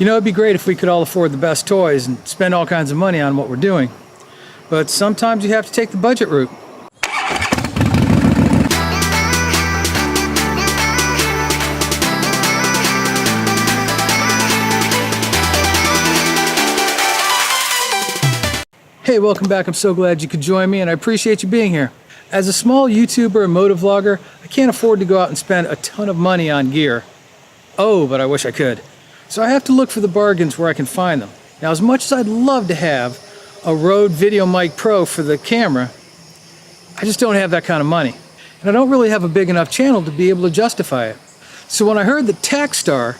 You know, it'd be great if we could all afford the best toys and spend all kinds of money on what we're doing. But sometimes you have to take the budget route. Hey, welcome back. I'm so glad you could join me, and I appreciate you being here. As a small YouTuber and motovlogger, I can't afford to go out and spend a ton of money on gear. Oh, but I wish I could. So I have to look for the bargains where I can find them. Now, as much as I'd love to have a Rode VideoMic Pro for the camera, I just don't have that kind of money. And I don't really have a big enough channel to be able to justify it. So when I heard that Takstar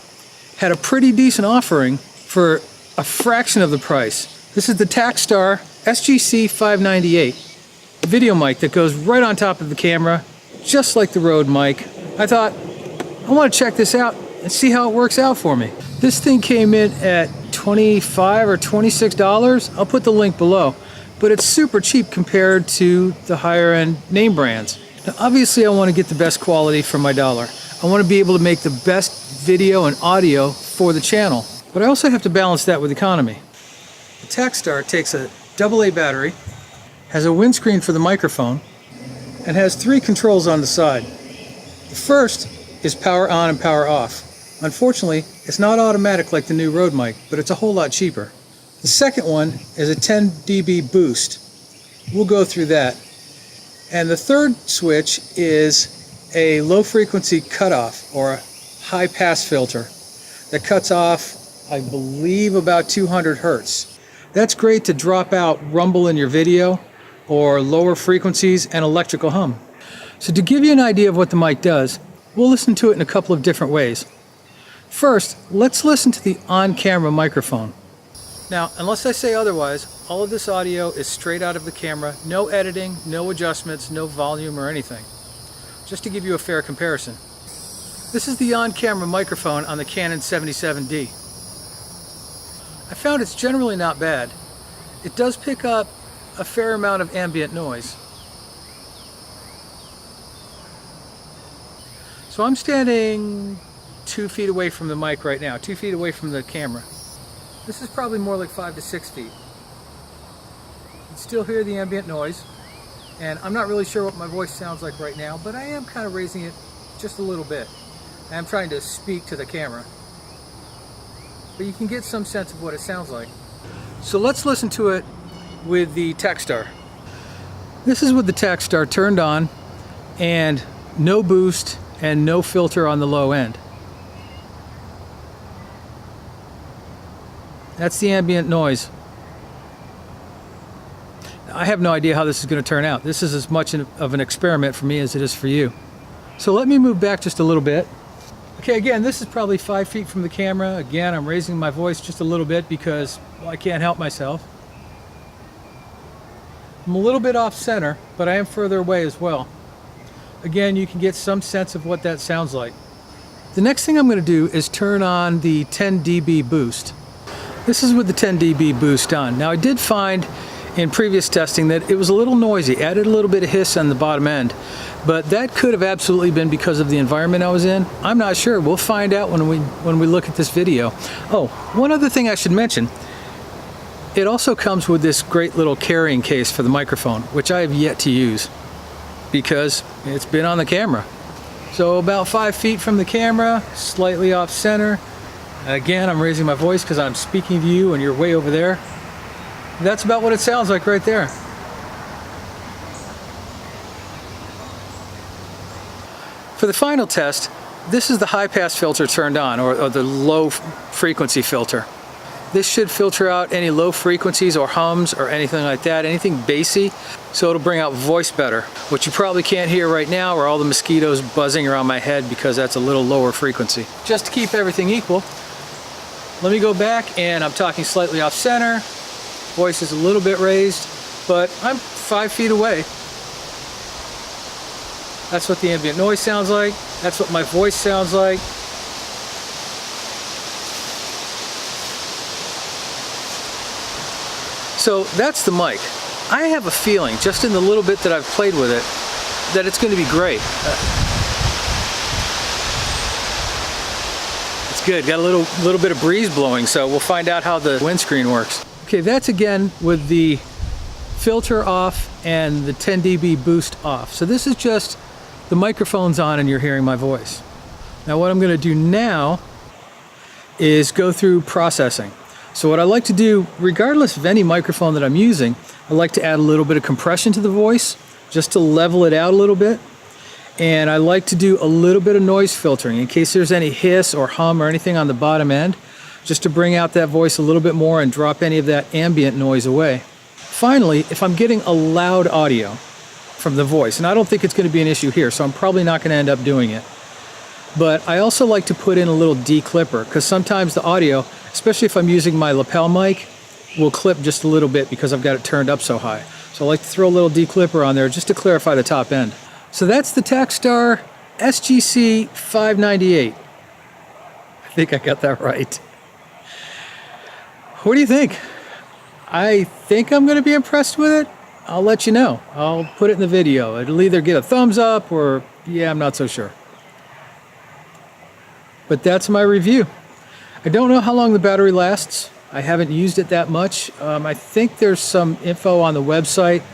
had a pretty decent offering for a fraction of the price, this is the Takstar SGC-598 video mic that goes right on top of the camera, just like the Rode mic. I thought, I want to check this out and see how it works out for me. This thing came in at $25 or $26. I'll put the link below, but it's super cheap compared to the higher end name brands. Now, obviously I want to get the best quality for my dollar. I want to be able to make the best video and audio for the channel, but I also have to balance that with economy. The Takstar takes a AA battery, has a windscreen for the microphone, and has 3 controls on the side. The first is power on and power off. Unfortunately, it's not automatic like the new Rode mic, but it's a whole lot cheaper. The second one is a 10 dB boost. We'll go through that. And the third switch is a low frequency cutoff, or a high pass filter that cuts off, I believe, about 200 Hertz. That's great to drop out rumble in your video or lower frequencies and electrical hum. So to give you an idea of what the mic does, we'll listen to it in a couple of different ways. First, let's listen to the on-camera microphone. Now, unless I say otherwise, all of this audio is straight out of the camera, no editing, no adjustments, no volume or anything. Just to give you a fair comparison. This is the on-camera microphone on the Canon 77D. I found it's generally not bad. It does pick up a fair amount of ambient noise. So I'm standing 2 feet away from the mic right now, 2 feet away from the camera. This is probably more like 5 to 6 feet. You can still hear the ambient noise, and I'm not really sure what my voice sounds like right now, but I am kind of raising it just a little bit. I'm trying to speak to the camera, but you can get some sense of what it sounds like. So let's listen to it with the Takstar. This is with the Takstar turned on and no boost and no filter on the low end. That's the ambient noise. I have no idea how this is going to turn out. This is as much of an experiment for me as it is for you. So let me move back just a little bit. Okay, again, this is probably 5 feet from the camera. Again, I'm raising my voice just a little bit because, well, I can't help myself. I'm a little bit off center, but I am further away as well. Again, you can get some sense of what that sounds like. The next thing I'm going to do is turn on the 10 dB boost. This is with the 10 dB boost on. Now, I did find in previous testing that it was a little noisy, added a little bit of hiss on the bottom end, but that could have absolutely been because of the environment I was in. I'm not sure. We'll find out when we look at this video. Oh, one other thing I should mention. It also comes with this great little carrying case for the microphone, which I have yet to use because it's been on the camera. So about 5 feet from the camera, slightly off center. Again, I'm raising my voice because I'm speaking to you and you're way over there. That's about what it sounds like right there. For the final test, this is the high pass filter turned on, or the low frequency filter. This should filter out any low frequencies or hums or anything like that, anything bassy, so it'll bring out voice better. What you probably can't hear right now are all the mosquitoes buzzing around my head because that's a little lower frequency. Just to keep everything equal, let me go back, and I'm talking slightly off center. Voice is a little bit raised, but I'm 5 feet away. That's what the ambient noise sounds like. That's what my voice sounds like. So that's the mic. I have a feeling, just in the little bit that I've played with it, that it's going to be great. It's good. Got a little bit of breeze blowing, so we'll find out how the windscreen works. Okay, that's again with the filter off and the 10 dB boost off. So this is just the microphone's on and you're hearing my voice. Now what I'm going to do now is go through processing. So what I like to do, regardless of any microphone that I'm using, I like to add a little bit of compression to the voice just to level it out a little bit. And I like to do a little bit of noise filtering in case there's any hiss or hum or anything on the bottom end, just to bring out that voice a little bit more and drop any of that ambient noise away. Finally, if I'm getting a loud audio from the voice, and I don't think it's going to be an issue here, so I'm probably not going to end up doing it, but I also like to put in a little declipper, because sometimes the audio, especially if I'm using my lapel mic, will clip just a little bit because I've got it turned up so high. So I like to throw a little declipper on there just to clarify the top end. So that's the Takstar SGC-598. I think I got that right. What do you think? I think I'm going to be impressed with it. I'll let you know. I'll put it in the video. It'll either get a thumbs up or, yeah, I'm not so sure. But that's my review. I don't know how long the battery lasts. I haven't used it that much. I think there's some info on the website.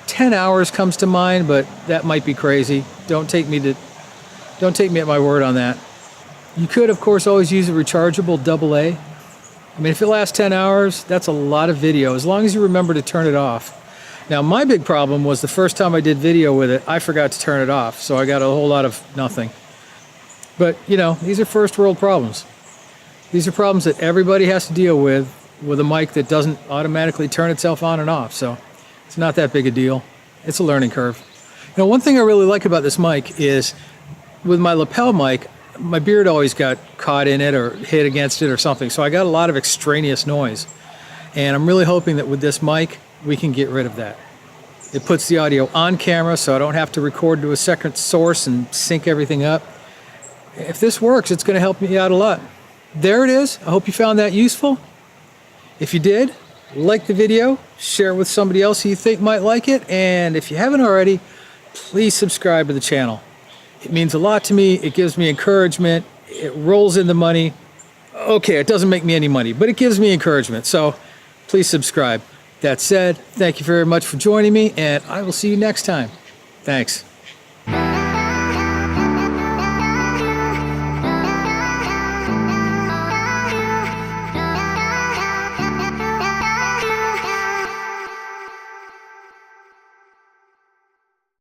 10 hours comes to mind, but that might be crazy. Don't take me at my word on that. You could, of course, always use a rechargeable AA. I mean, if it lasts 10 hours, that's a lot of video, as long as you remember to turn it off. Now, my big problem was the first time I did video with it, I forgot to turn it off, so I got a whole lot of nothing. But, you know, these are first world problems. These are problems that everybody has to deal with a mic that doesn't automatically turn itself on and off, so it's not that big a deal. It's a learning curve. You know, one thing I really like about this mic is, with my lapel mic, my beard always got caught in it or hit against it or something, so I got a lot of extraneous noise. And I'm really hoping that with this mic, we can get rid of that. It puts the audio on camera, so I don't have to record to a second source and sync everything up. If this works, it's going to help me out a lot. There it is. I hope you found that useful. If you did, like the video, share it with somebody else who you think might like it, and if you haven't already, please subscribe to the channel. It means a lot to me. It gives me encouragement. It rolls in the money. Okay, it doesn't make me any money, but it gives me encouragement, so please subscribe. That said, thank you very much for joining me, and I will see you next time. Thanks.